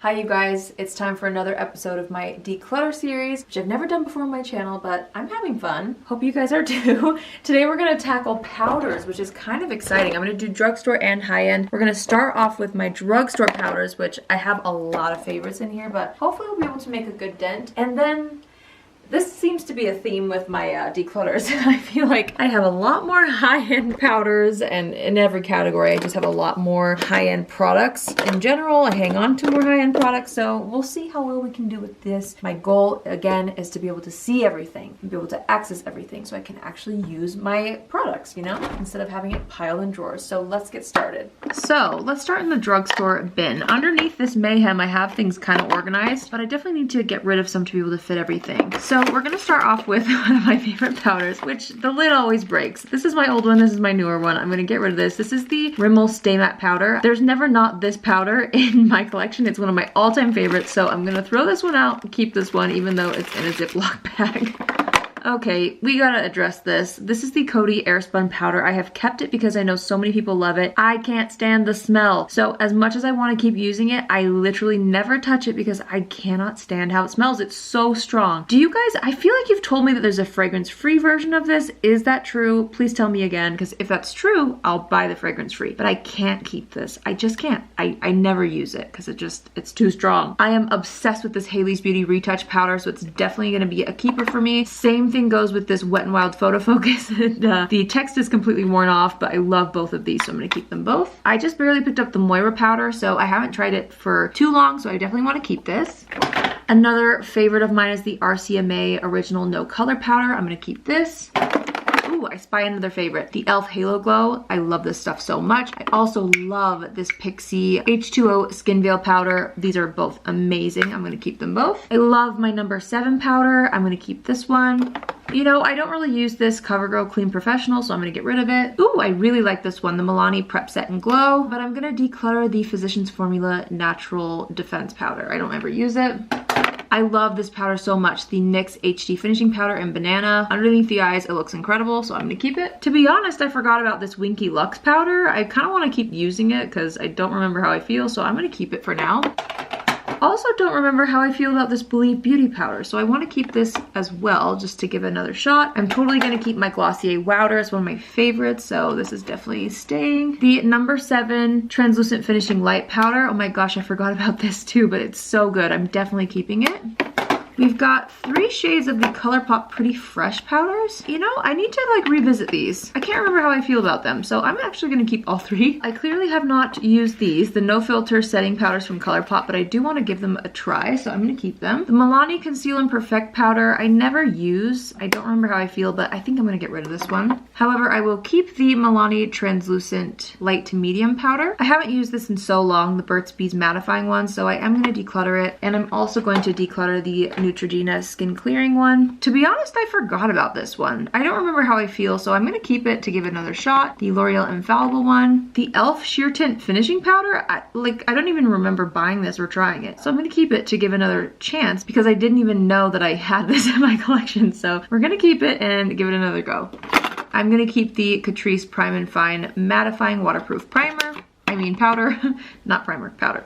Hi you guys, it's time for another episode of my declutter series, which I've never done before on my channel, but I'm having fun. Hope you guys are too. Today we're gonna tackle powders, which is kind of exciting. I'm gonna do drugstore and high-end. We're gonna start off with my drugstore powders, which I have a lot of favorites in here, but hopefully we'll be able to make a good dent. And then this seems to be a theme with my declutters. I feel like I have a lot more high-end powders, and in every category I just have a lot more high-end products. In general, I hang on to more high-end products, so we'll see how well we can do with this. My goal, again, is to be able to see everything, and be able to access everything so I can actually use my products, you know, instead of having it piled in drawers. So let's get started. So let's start in the drugstore bin. Underneath this mayhem, I have things kind of organized, but I definitely need to get rid of some to be able to fit everything. So we're gonna start off with one of my favorite powders, which the lid always breaks. This is my old one, this is my newer one. I'm gonna get rid of this. This is the Rimmel Stay Matte powder. There's never not this powder in my collection. It's one of my all-time favorites, so I'm gonna throw this one out and keep this one, even though it's in a Ziploc bag. Okay, we gotta address this. This is the Coty Airspun powder. I have kept it because I know so many people love it. I can't stand the smell. So as much as I want to keep using it, I literally never touch it because I cannot stand how it smells. It's so strong. Do you guys, I feel like you've told me that there's a fragrance-free version of this. Is that true? Please tell me again, because if that's true, I'll buy the fragrance-free. But I can't keep this. I just can't. I never use it because it's too strong. I am obsessed with this Haley's Beauty Retouch powder, so it's definitely gonna be a keeper for me. Same thing goes with this Wet n Wild Photo Focus. The text is completely worn off, but I love both of these, so I'm gonna keep them both. I just barely picked up the MOIRA powder, so I haven't tried it for too long, so I definitely want to keep this. Another favorite of mine is the RCMA Original No Color powder. I'm gonna keep this. Ooh, I spy another favorite, the e.l.f. Halo Glow. I love this stuff so much. I also love this Pixi H2O Skin Veil powder. These are both amazing. I'm gonna keep them both. I love my number 7 powder. I'm gonna keep this one. You know, I don't really use this CoverGirl Clean Professional, so I'm gonna get rid of it. Ooh, I really like this one, the Milani Prep Set and Glow, but I'm gonna declutter the Physicians Formula Natural Defense Powder. I don't ever use it. I love this powder so much, the NYX HD Finishing Powder in Banana. Underneath the eyes, it looks incredible, so I'm gonna keep it. To be honest, I forgot about this Winky Luxe powder. I kind of want to keep using it because I don't remember how I feel, so I'm gonna keep it for now. Also don't remember how I feel about this Believe Beauty powder, so I want to keep this as well, just to give it another shot. I'm totally going to keep my Glossier Wowder. It's one of my favorites, so this is definitely staying. The number 7 Translucent Finishing Light powder. Oh my gosh, I forgot about this too, but it's so good. I'm definitely keeping it. We've got 3 shades of the ColourPop Pretty Fresh powders. You know, I need to like revisit these. I can't remember how I feel about them, so I'm actually gonna keep all 3. I clearly have not used these, the No Filter setting powders from ColourPop, but I do want to give them a try, so I'm gonna keep them. The Milani Conceal and Perfect powder, I never use. I don't remember how I feel, but I think I'm gonna get rid of this one. However, I will keep the Milani Translucent Light to Medium powder. I haven't used this in so long, the Burt's Bees mattifying one, so I am gonna declutter it, and I'm also going to declutter the Neutrogena Skin Clearing one. To be honest, I forgot about this one. I don't remember how I feel, so I'm gonna keep it to give it another shot. The L'Oreal Infallible one. The e.l.f. Sheer Tint Finishing Powder. I don't even remember buying this or trying it, so I'm gonna keep it to give another chance because I didn't even know that I had this in my collection, so we're gonna keep it and give it another go. I'm gonna keep the Catrice Prime and Fine Mattifying Waterproof Primer. I mean powder, not primer, powder.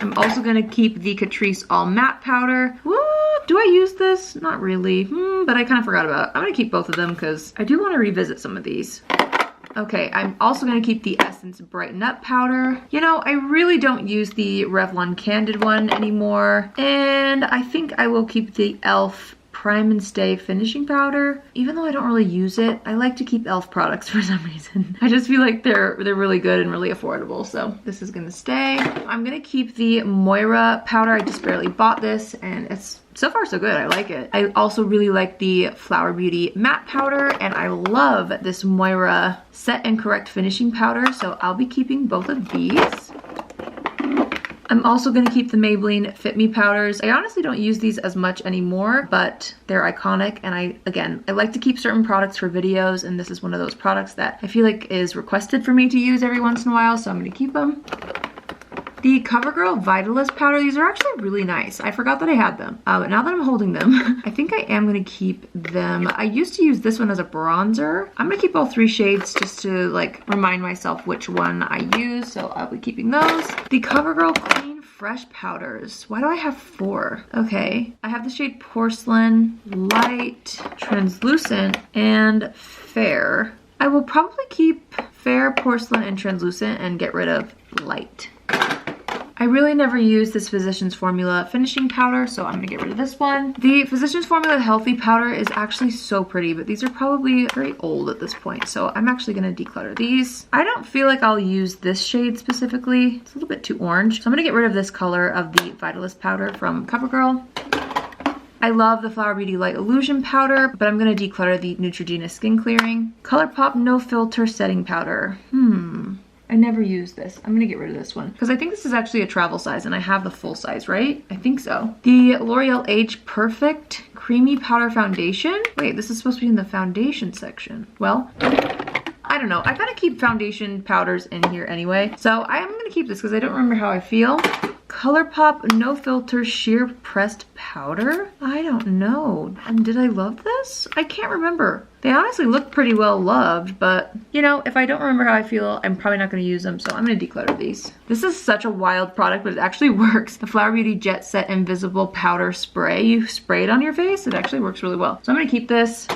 I'm also gonna keep the Catrice All Matte powder. Woo! Do I use this? Not really, but I kind of forgot about it. I'm gonna keep both of them because I do want to revisit some of these. Okay, I'm also gonna keep the Essence Brighten Up powder. You know, I really don't use the Revlon Candid one anymore, and I think I will keep the e.l.f. Prime and Stay finishing powder. Even though I don't really use it, I like to keep e.l.f. products for some reason. I just feel like they're really good and really affordable, so this is gonna stay. I'm gonna keep the MOIRA powder. I just barely bought this, and it's so far so good. I like it. I also really like the Flower Beauty matte powder, and I love this MOIRA Set and Correct finishing powder, so I'll be keeping both of these. I'm also going to keep the Maybelline Fit Me powders. I honestly don't use these as much anymore, but they're iconic, and I like to keep certain products for videos, and this is one of those products that I feel like is requested for me to use every once in a while, so I'm going to keep them. The CoverGirl Vitalist powder, these are actually really nice. I forgot that I had them, but now that I'm holding them, I think I am gonna keep them. I used to use this one as a bronzer. I'm gonna keep all 3 shades just to like remind myself which one I use, so I'll be keeping those. The CoverGirl Clean fresh powders. Why do I have 4? Okay, I have the shade Porcelain, Light, Translucent, and Fair. I will probably keep Fair, Porcelain, and Translucent and get rid of Light. I really never use this Physicians Formula finishing powder, so I'm gonna get rid of this one. The Physicians Formula Healthy powder is actually so pretty, but these are probably very old at this point, so I'm actually gonna declutter these. I don't feel like I'll use this shade specifically. It's a little bit too orange, so I'm gonna get rid of this color of the Vitalist powder from CoverGirl. I love the Flower Beauty Light Illusion powder, but I'm gonna declutter the Neutrogena Skin Clearing. ColourPop No Filter Setting Powder. I never use this. I'm gonna get rid of this one because I think this is actually a travel size and I have the full size, right? I think so. The L'Oreal Age Perfect Creamy Powder Foundation. Wait, this is supposed to be in the foundation section. Well, I don't know. I gotta keep foundation powders in here anyway. So I am gonna keep this because I don't remember how I feel. ColourPop No Filter Sheer Pressed Powder? I don't know. And did I love this? I can't remember. They honestly look pretty well loved, but you know, if I don't remember how I feel, I'm probably not gonna use them, so I'm gonna declutter these. This is such a wild product, but it actually works. The Flower Beauty Jet Set Invisible Powder Spray. You spray it on your face, it actually works really well. So I'm gonna keep this.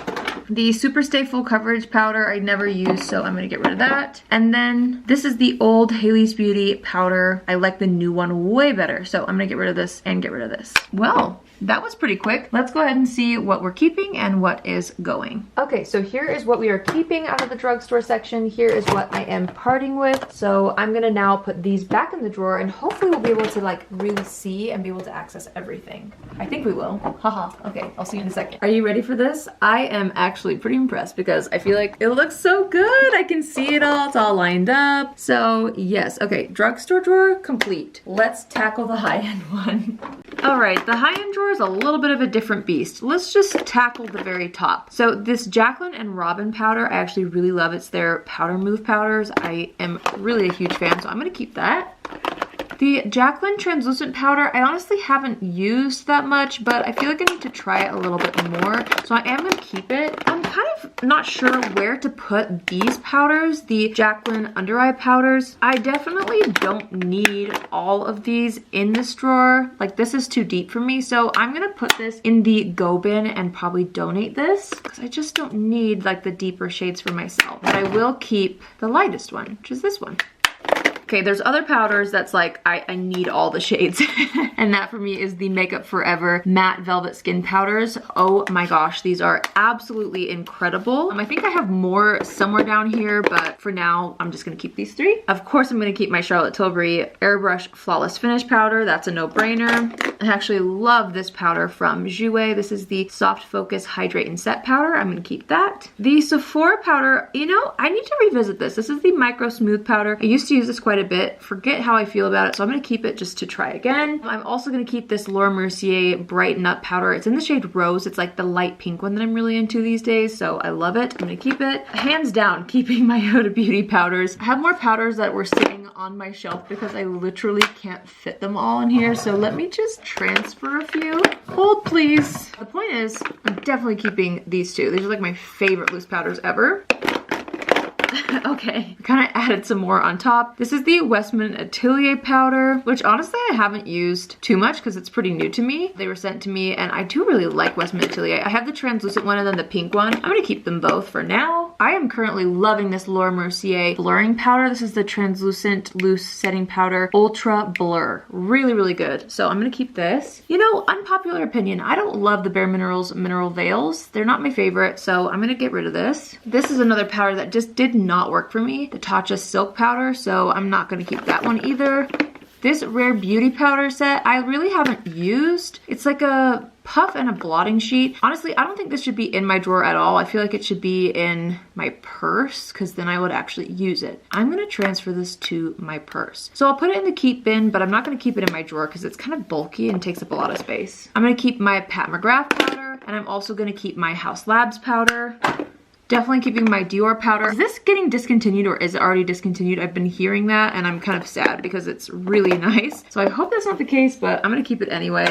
The Super Stay Full Coverage powder I never use, so I'm gonna get rid of that. And then this is the old Hailey's Beauty powder. I like the new one way better, so I'm gonna get rid of this and get rid of this. Well, that was pretty quick. Let's go ahead and see what we're keeping and what is going. Okay, so here is what we are keeping out of the drugstore section. Here is what I am parting with. So I'm gonna now put these back in the drawer and hopefully we'll be able to like really see and be able to access everything. I think we will. Haha. Okay, I'll see you in a second. Are you ready for this? I am actually pretty impressed because I feel like it looks so good. I can see it all. It's all lined up. So yes, okay, drugstore drawer complete. Let's tackle the high-end one. All right, the high-end drawer is a little bit of a different beast. Let's just tackle the very top. So this Jacqueline and Robin powder, I actually really love. It's their powder move powders. I am really a huge fan, so I'm gonna keep that. The Jacqueline translucent powder, I honestly haven't used that much, but I feel like I need to try it a little bit more. So I am gonna keep it. I'm kind of not sure where to put these powders, the Jacqueline under eye powders. I definitely don't need all of these in this drawer. Like this is too deep for me. So I'm gonna put this in the go bin and probably donate this because I just don't need like the deeper shades for myself. But I will keep the lightest one, which is this one. Okay, there's other powders that's like, I need all the shades. And that for me is the Makeup Forever Matte Velvet Skin Powders. Oh my gosh, these are absolutely incredible. I think I have more somewhere down here, but for now, I'm just gonna keep these 3. Of course, I'm gonna keep my Charlotte Tilbury Airbrush Flawless Finish Powder. That's a no-brainer. I actually love this powder from Jouer. This is the Soft Focus Hydrate and Set Powder. I'm gonna keep that. The Sephora powder, you know, I need to revisit this. This is the Micro Smooth Powder. I used to use this quite a bit. Forget how I feel about it, so I'm gonna keep it just to try again. I'm also gonna keep this Laura Mercier Bright Nut Powder. It's in the shade Rose. It's like the light pink one that I'm really into these days, so I love it. I'm gonna keep it. Hands down, keeping my Huda Beauty powders. I have more powders that were sitting on my shelf because I literally can't fit them all in here, so let me just transfer a few. Hold please. The point is, I'm definitely keeping these 2. These are like my favorite loose powders ever. Okay, I kind of added some more on top. This is the Westman Atelier powder, which honestly I haven't used too much because it's pretty new to me. They were sent to me and I do really like Westman Atelier. I have the translucent one and then the pink one. I'm gonna keep them both for now. I am currently loving this Laura Mercier blurring powder. This is the translucent loose setting powder Ultra Blur. Really, really good. So I'm gonna keep this. You know, unpopular opinion, I don't love the Bare Minerals Mineral Veils. They're not my favorite, so I'm gonna get rid of this. This is another powder that just did not work for me, the Tatcha Silk Powder, so I'm not gonna keep that one either. This Rare Beauty powder set, I really haven't used. It's like a puff and a blotting sheet. Honestly, I don't think this should be in my drawer at all. I feel like it should be in my purse because then I would actually use it. I'm gonna transfer this to my purse. So I'll put it in the keep bin, but I'm not gonna keep it in my drawer because it's kind of bulky and takes up a lot of space. I'm gonna keep my Pat McGrath powder, and I'm also gonna keep my Haus Labs powder. Definitely keeping my Dior powder. Is this getting discontinued or is it already discontinued? I've been hearing that and I'm kind of sad because it's really nice. So I hope that's not the case, but I'm gonna keep it anyway.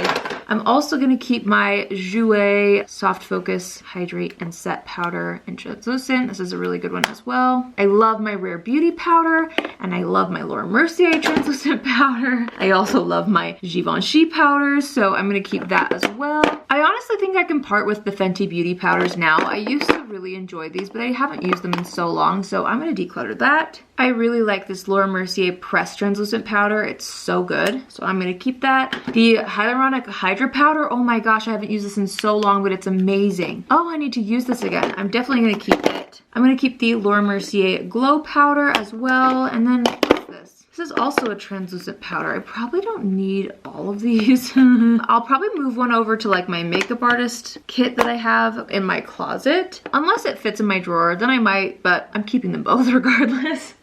I'm also gonna keep my Jouer Soft Focus Hydrate and Set Powder in translucent. This is a really good one as well. I love my Rare Beauty powder, and I love my Laura Mercier translucent powder. I also love my Givenchy powders, so I'm gonna keep that as well. I honestly think I can part with the Fenty Beauty powders now. I used to really enjoy these, but I haven't used them in so long, so I'm gonna declutter that. I really like this Laura Mercier Pressed Translucent Powder. It's so good, so I'm gonna keep that. The Hyaluronic Hydra Powder, oh my gosh, I haven't used this in so long, but it's amazing. Oh, I need to use this again. I'm definitely gonna keep it. I'm gonna keep the Laura Mercier Glow Powder as well, and then what's this? This is also a translucent powder. I probably don't need all of these. I'll probably move one over to like my makeup artist kit that I have in my closet. Unless it fits in my drawer, then I might, but I'm keeping them both regardless.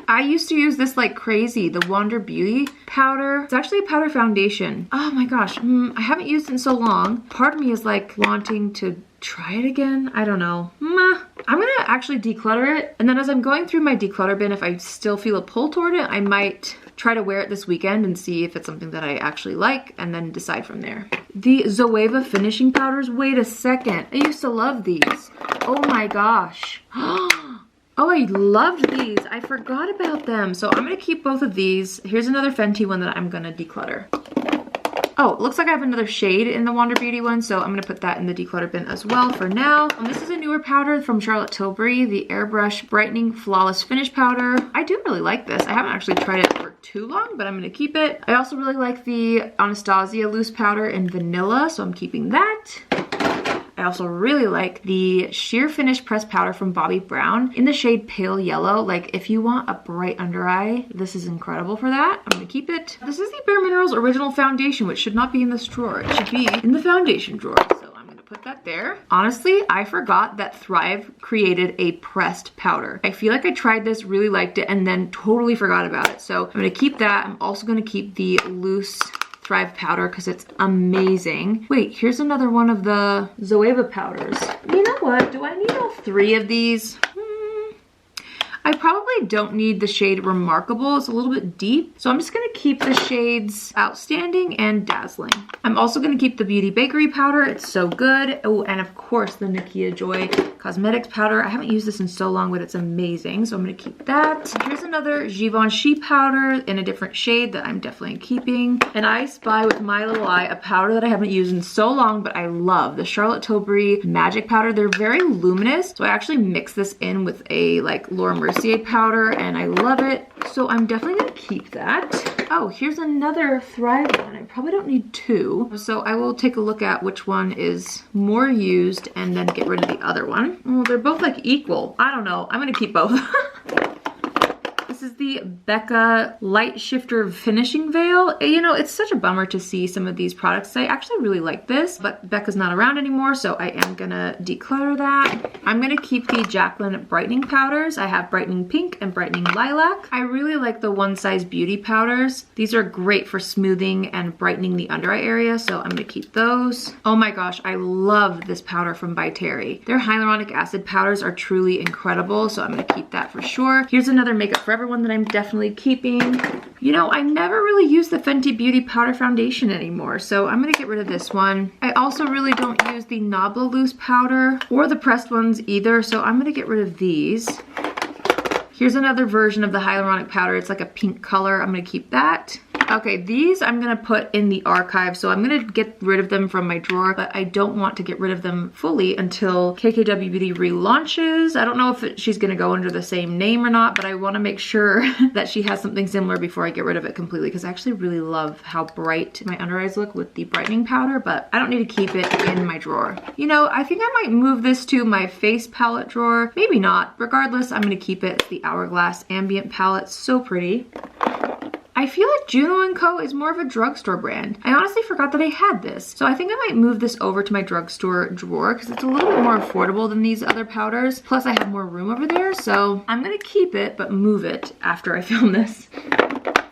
I used to use this like crazy, the Wander Beauty powder. It's actually a powder foundation. Oh my gosh, I haven't used it in so long. Part of me is like wanting to try it again. I don't know. I'm gonna actually declutter it, and then as I'm going through my declutter bin, if I still feel a pull toward it, I might try to wear it this weekend and see if it's something that I actually like, and then decide from there. The Zoeva finishing powders, wait a second. I used to love these. Oh my gosh. Oh, I loved these. I forgot about them. So I'm gonna keep both of these. Here's another Fenty one that I'm gonna declutter. Oh, it looks like I have another shade in the Wander Beauty one, so I'm gonna put that in the declutter bin as well for now. This is a newer powder from Charlotte Tilbury, the Airbrush Brightening Flawless Finish Powder. I do really like this. I haven't actually tried it for too long, but I'm gonna keep it. I also really like the Anastasia Loose Powder in Vanilla, so I'm keeping that. I also really like the Sheer Finish Pressed Powder from Bobbi Brown in the shade Pale Yellow. Like, if you want a bright under eye, this is incredible for that. I'm gonna keep it. This is the Bare Minerals Original Foundation, which should not be in this drawer. It should be in the foundation drawer. So I'm gonna put that there. Honestly, I forgot that Thrive created a pressed powder. I feel like I tried this, really liked it, and then totally forgot about it. So I'm gonna keep that. I'm also gonna keep the loose Thrive powder because it's amazing. Wait, here's another one of the Zoeva powders. You know what? Do I need all three of these? I probably don't need the shade Remarkable. It's a little bit deep. So I'm just gonna keep the shades Outstanding and Dazzling. I'm also gonna keep the Beauty Bakery powder. It's so good. Oh, and of course the Nakia Joy Cosmetics powder. I haven't used this in so long, but it's amazing. So I'm gonna keep that. Here's another Givenchy powder in a different shade that I'm definitely keeping. And I spy with my little eye a powder that I haven't used in so long, but I love the Charlotte Tilbury Magic Powder. They're very luminous. So I actually mix this in with a like Laura Mercier powder, and I love it. So I'm definitely gonna keep that. Oh, here's another Thrive one. I probably don't need two. So I will take a look at which one is more used and then get rid of the other one. Oh, they're both like equal. I don't know. I'm gonna keep both. This is the Becca Light Shifter Finishing Veil. You know, it's such a bummer to see some of these products. I actually really like this, but Becca's not around anymore, so I am gonna declutter that. I'm gonna keep the Jaclyn Brightening Powders. I have Brightening Pink and Brightening Lilac. I really like the One Size Beauty powders. These are great for smoothing and brightening the under eye area, so I'm gonna keep those. Oh my gosh, I love this powder from By Terry. Their hyaluronic acid powders are truly incredible, so I'm gonna keep that for sure. Here's another Makeup Forever one that I'm definitely keeping. You know, I never really use the Fenty Beauty Powder Foundation anymore, so I'm gonna get rid of this one. I also really don't use the Nabla Loose powder or the pressed ones either, so I'm gonna get rid of these. Here's another version of the hyaluronic powder. It's like a pink color. I'm gonna keep that. Okay, these I'm gonna put in the archive, so I'm gonna get rid of them from my drawer, but I don't want to get rid of them fully until KKW Beauty relaunches. I don't know if she's gonna go under the same name or not, but I wanna make sure that she has something similar before I get rid of it completely, because I actually really love how bright my under eyes look with the brightening powder, but I don't need to keep it in my drawer. You know, I think I might move this to my face palette drawer. Maybe not. Regardless, I'm gonna keep it. It's the Hourglass Ambient palette. So pretty. I feel like Juno & Co. is more of a drugstore brand. I honestly forgot that I had this. So I think I might move this over to my drugstore drawer because it's a little bit more affordable than these other powders. Plus I have more room over there, so I'm gonna keep it, but move it after I film this.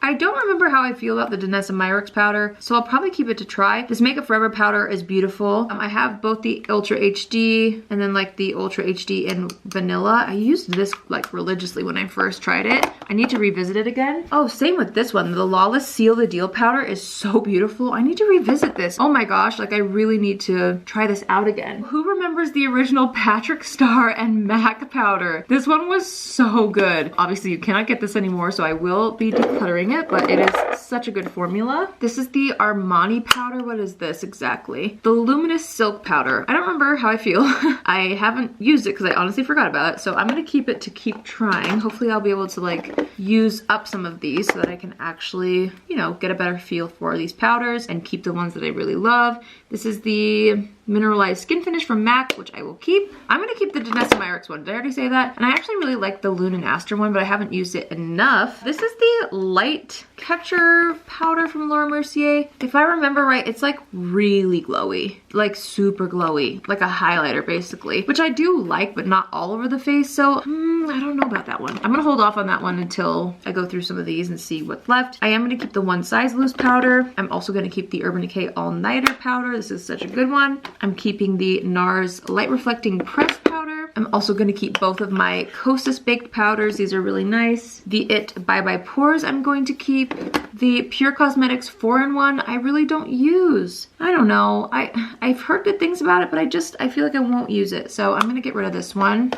I don't remember how I feel about the Danessa Myricks powder, so I'll probably keep it to try. This Makeup Forever powder is beautiful. I have both the Ultra HD and then like the Ultra HD in Vanilla. I used this like religiously when I first tried it. I need to revisit it again. Oh, same with this one. The Lawless Seal the Deal powder is so beautiful. I need to revisit this. Oh my gosh, like I really need to try this out again. Who remembers the original Patrick Star and MAC powder? This one was so good. Obviously you cannot get this anymore, so I will be decluttering it, but it is such a good formula. This is the Armani powder. What is this exactly? The Luminous Silk powder. I don't remember how I feel. I haven't used it because I honestly forgot about it, so I'm gonna keep it to keep trying. Hopefully I'll be able to like use up some of these so that I can actually, you know, get a better feel for these powders and keep the ones that I really love. This is the Mineralized Skin Finish from MAC, which I will keep. I'm gonna keep the Danessa Myricks one. Did I already say that? And I actually really like the Lune and Aster one, but I haven't used it enough. This is the Light Catcher powder from Laura Mercier. If I remember right, it's like really glowy, like super glowy, like a highlighter basically, which I do like, but not all over the face. So I don't know about that one. I'm gonna hold off on that one until I go through some of these and see what's left. I am gonna keep the One Size Loose powder. I'm also gonna keep the Urban Decay All Nighter powder. This is such a good one. I'm keeping the NARS Light Reflecting Press powder. I'm also going to keep both of my Kosas baked powders. These are really nice. The IT Bye Bye Pores I'm going to keep. The Pure Cosmetics 4-in-1 I really don't use. I don't know. I've heard good things about it, but I feel like I won't use it. So I'm going to get rid of this one.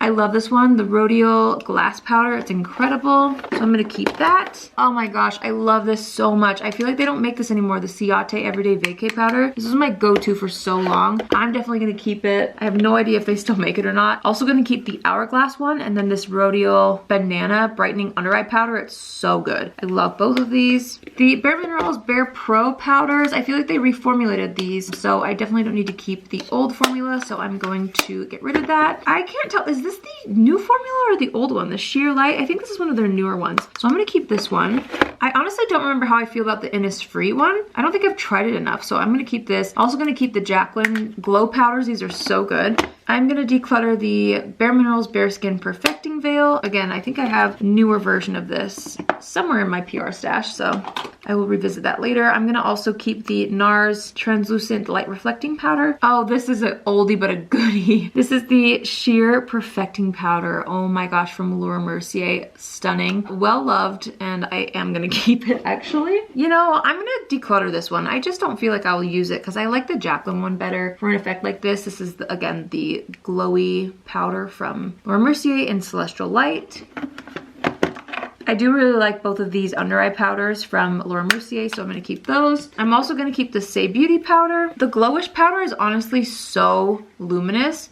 I love this one, the Rodial Glass Powder. It's incredible. So I'm gonna keep that. Oh my gosh, I love this so much. I feel like they don't make this anymore, the Ciate Everyday Vacay Powder. This was my go-to for so long. I'm definitely gonna keep it. I have no idea if they still make it or not. Also gonna keep the Hourglass one and then this Rodial Banana Brightening Under Eye Powder. It's so good. I love both of these. The Bare Minerals Bare Pro powders, I feel like they reformulated these, so I definitely don't need to keep the old formula, so I'm going to get rid of that. I can't tell, is this the new formula or the old one? The Sheer Light? I think this is one of their newer ones. So I'm gonna keep this one. I honestly don't remember how I feel about the Innisfree one. I don't think I've tried it enough, so I'm gonna keep this. Also gonna keep the Jaclyn Glow powders. These are so good. I'm gonna declutter the Bare Minerals Bare Skin Perfecting Veil. Again, I think I have a newer version of this somewhere in my PR stash, so I will revisit that later. I'm gonna also keep the NARS Translucent Light Reflecting Powder. Oh, this is an oldie but a goodie. This is the Sheer Perfecting Powder. Oh my gosh, from Laura Mercier. Stunning. Well loved, and I am gonna keep it actually. You know, I'm gonna declutter this one. I just don't feel like I will use it because I like the Jaclyn one better for an effect like this. This is, again, the glowy powder from Laura Mercier in Celestial Light. I do really like both of these under eye powders from Laura Mercier, so I'm gonna keep those. I'm also gonna keep the Say Beauty powder. The Glowish powder is honestly so luminous,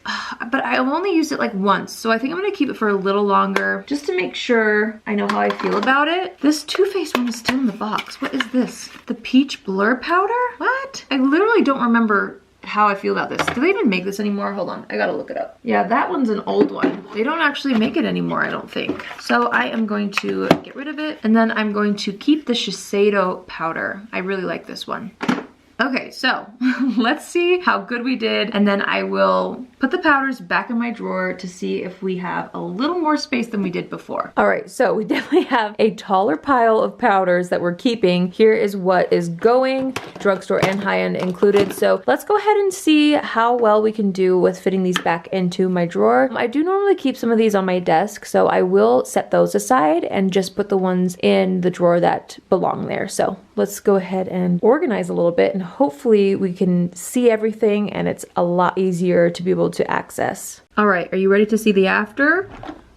but I've only used it like once, so I think I'm gonna keep it for a little longer just to make sure I know how I feel about it. This Too Faced one is still in the box. What is this? The Peach Blur powder? What? I literally don't remember how I feel about this. Do they even make this anymore? Hold on, I gotta look it up. Yeah, that one's an old one. They don't actually make it anymore, I don't think. So I am going to get rid of it, and then I'm going to keep the Shiseido powder. I really like this one. Okay, so let's see how good we did, and then I will put the powders back in my drawer to see if we have a little more space than we did before. All right, so we definitely have a taller pile of powders that we're keeping. Here is what is going, drugstore and high-end included. So let's go ahead and see how well we can do with fitting these back into my drawer. I do normally keep some of these on my desk, so I will set those aside and just put the ones in the drawer that belong there. So let's go ahead and organize a little bit, and hopefully we can see everything and it's a lot easier to be able to access. All right, are you ready to see the after?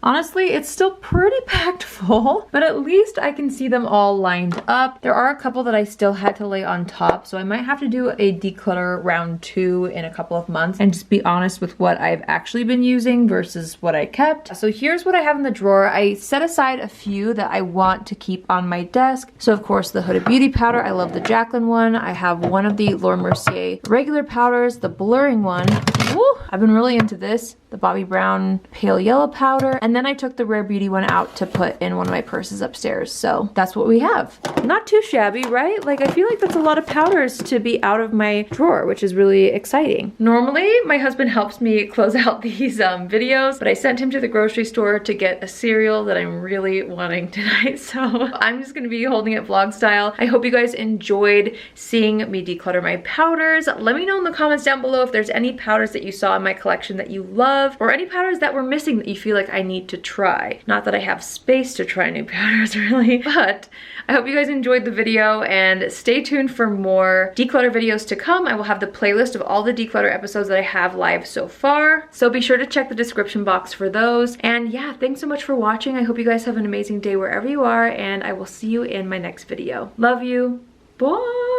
Honestly, it's still pretty packed full, but at least I can see them all lined up. There are a couple that I still had to lay on top, so I might have to do a declutter round 2 in a couple of months and just be honest with what I've actually been using versus what I kept. So here's what I have in the drawer. I set aside a few that I want to keep on my desk. So of course the Huda Beauty powder, I love the Jaclyn one. I have one of the Laura Mercier regular powders, the blurring one. Woo, I've been really into this. The Bobbi Brown Pale Yellow powder, and then I took the Rare Beauty one out to put in one of my purses upstairs. So that's what we have. Not too shabby, right? Like, I feel like that's a lot of powders to be out of my drawer, which is really exciting. Normally, my husband helps me close out these videos, but I sent him to the grocery store to get a cereal that I'm really wanting tonight. So I'm just gonna be holding it vlog style. I hope you guys enjoyed seeing me declutter my powders. Let me know in the comments down below if there's any powders that you saw in my collection that you love. love, or any powders that were missing that you feel like I need to try. Not that I have space to try new powders really, but I hope you guys enjoyed the video, and stay tuned for more declutter videos to come. I will have the playlist of all the declutter episodes that I have live so far, so be sure to check the description box for those. And yeah, thanks so much for watching. I hope you guys have an amazing day wherever you are, and I will see you in my next video. Love you. Bye.